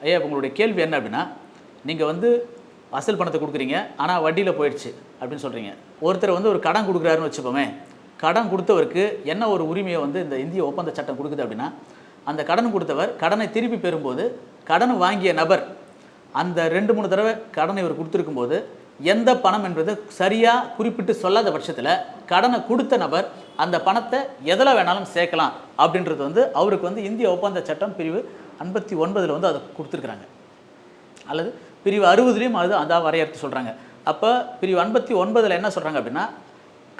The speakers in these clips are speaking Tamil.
ஐயா உங்களுடைய கேள்வி என்ன அப்படின்னா, நீங்கள் வந்து அசல் பணத்தை கொடுக்குறீங்க, ஆனால் வட்டியில் போயிடுச்சு அப்படின்னு சொல்கிறீங்க. ஒருத்தர் வந்து ஒரு கடன் கொடுக்குறாருன்னு வச்சுப்போமே, கடன் கொடுத்தவருக்கு என்ன ஒரு உரிமையை வந்து இந்த இந்திய ஒப்பந்த சட்டம் கொடுக்குது அப்படின்னா, அந்த கடன் கொடுத்தவர் கடனை திருப்பி பெறும்போது கடன் வாங்கிய நபர் அந்த 2-3 தடவை கடனை இவர் கொடுத்துருக்கும் போது எந்த பணம் என்பது சரியாக குறிப்பிட்டு சொல்லாத பட்சத்தில் கடனை கொடுத்த நபர் அந்த பணத்தை எதில் வேணாலும் சேர்க்கலாம் அப்படின்றது வந்து அவருக்கு வந்து இந்திய ஒப்பந்த சட்டம் பிரிவு 59 வந்து அதை கொடுத்துருக்குறாங்க. அல்லது பிரிவு 60லையும் அதான் வரையறுத்து சொல்கிறாங்க. அப்போ பிரிவு 59 என்ன சொல்கிறாங்க அப்படின்னா,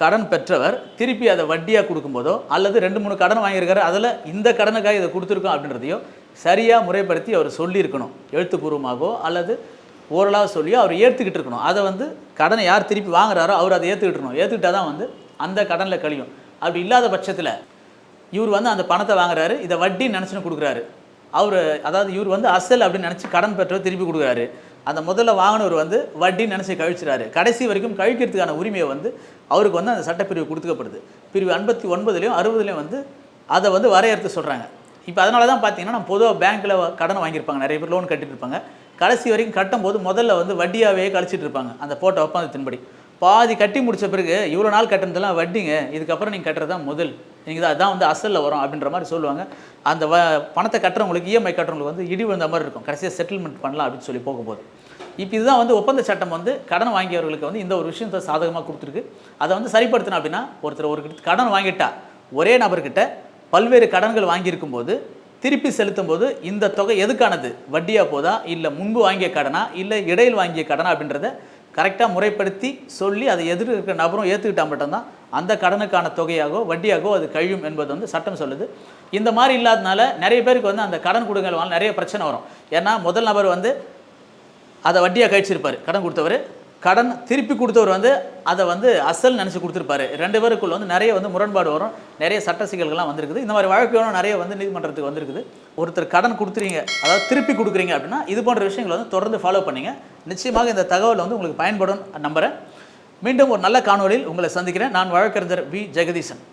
கடன் பெற்றவர் திருப்பி அதை வட்டியாக கொடுக்கும்போதோ அல்லது 2-3 கடன் வாங்கியிருக்காரு, அதில் இந்த கடனுக்காக இதை கொடுத்துருக்கோம் அப்படின்றதையோ சரியாக முறைப்படுத்தி அவர் சொல்லியிருக்கணும். எழுத்துப்பூர்வமாகவோ அல்லது ஓரளவு சொல்லியோ அவர் ஏற்றுக்கிட்டு இருக்கணும். அதை வந்து கடனை யார் திருப்பி வாங்குறாரோ அவர் அதை ஏற்றுக்கிட்டுருக்கணும். ஏற்றுக்கிட்டால் தான் வந்து அந்த கடனில் கழியும். அப்படி இல்லாத பட்சத்தில் இவர் வந்து அந்த பணத்தை வாங்குறாரு, இதை வட்டின்னு நினச்சின்னு கொடுக்குறாரு. அவர் அதாவது இவர் வந்து அசல் அப்படின்னு நினச்சி கடன் பெற்றவர் திருப்பி கொடுக்குறாரு. அந்த முதல்ல வாங்கினவர் வந்து வட்டின்னு நினச்சி கழிச்சிடாரு. கடைசி வரைக்கும் கழிக்கிறதுக்கான உரிமையை வந்து அவருக்கு வந்து அந்த சட்டப்பிரிவு கொடுத்துக்கப்படுது. பிரிவு 59லையும் 60லையும் வந்து அதை வந்து வரையறுத்து சொல்கிறாங்க. இப்போ அதனால தான் பார்த்தீங்கன்னா, நம்ம பொதுவாக பேங்க்கில் கடன் வாங்கியிருப்பாங்க, நிறைய பேர் லோன் கட்டிட்டு இருப்பாங்க. கடைசி வரைக்கும் கட்டும்போது முதல்ல வந்து வட்டியாகவே கழிச்சிட்டு இருப்பாங்க. அந்த போட்ட ஒப்பந்தத்தின்படி பாதி கட்டி முடித்த பிறகு இவ்வளோ நாள் கட்டுனதெல்லாம் வட்டிங்க, இதுக்கப்புறம் நீங்கள் கட்டுறது தான் முதல், நீங்கள் அதான் வந்து அசலில் வரும் அப்படின்ற மாதிரி சொல்லுவாங்க. அந்த பணத்தை கட்டுறவங்களுக்கு இஎம்ஐ கட்டுறவங்களுக்கு வந்து இடி விழுந்த மாதிரி இருக்கும். கடைசியாக செட்டில்மெண்ட் பண்ணலாம் அப்படின்னு சொல்லி போகும்போது இப்போ இதுதான் வந்து ஒப்பந்த சட்டம் வந்து கடன் வாங்கியவர்களுக்கு வந்து இந்த ஒரு விஷயத்தை சாதகமாக கொடுத்துருக்கு. அதை வந்து சரிப்படுத்தணும் அப்படின்னா, ஒருத்தர் ஒரு கடன் வாங்கிட்டா ஒரே நபர்கிட்ட பல்வேறு கடன்கள் வாங்கியிருக்கும் போது திருப்பி செலுத்தும் போது இந்த தொகை எதுக்கானது, வட்டியாக போதா இல்லை முன்பு வாங்கிய கடனா இல்லை இடையில் வாங்கிய கடனா அப்படின்றத கரெக்டாக முறைப்படுத்தி சொல்லி அதை எதிர்க்க இருக்கிற நபரும் ஏற்றுக்கிட்டால் மட்டும்தான் அந்த கடனுக்கான தொகையாகவோ வட்டியாகவோ அது கழியும் என்பது வந்து சட்டம் சொல்லுது. இந்த மாதிரி இல்லாதனால நிறைய பேருக்கு வந்து அந்த கடன் கொடுங்கல் நிறைய பிரச்சனை வரும். ஏன்னா முதல் நபர் வந்து அதை வட்டியாக கழிச்சிருப்பார், கடன் கொடுத்தவர். கடன் திருப்பி கொடுத்தவர் வந்து அதை வந்து அசல் நினச்சி கொடுத்துருப்பாரு. 2 பேருக்குள்ள வந்து நிறைய வந்து முரண்பாடு வரும், நிறைய சட்ட சிக்கல்கள்லாம் வந்திருக்குது. இந்த மாதிரி வழக்குகளும் நிறைய வந்து நீதிமன்றத்துக்கு வந்திருக்குது. ஒருத்தர் கடன் கொடுத்துறீங்க, அதாவது திருப்பி கொடுக்குறீங்க அப்படின்னா இது போன்ற விஷயங்களை வந்து தொடர்ந்து ஃபாலோ பண்ணிங்க. நிச்சயமாக இந்த தகவல் வந்து உங்களுக்கு பயன்படும் நம்புகிறேன். மீண்டும் ஒரு நல்ல காணொளியில் உங்களை சந்திக்கிறேன். நான் வழக்கறிஞர் வி. ஜெகதீசன்.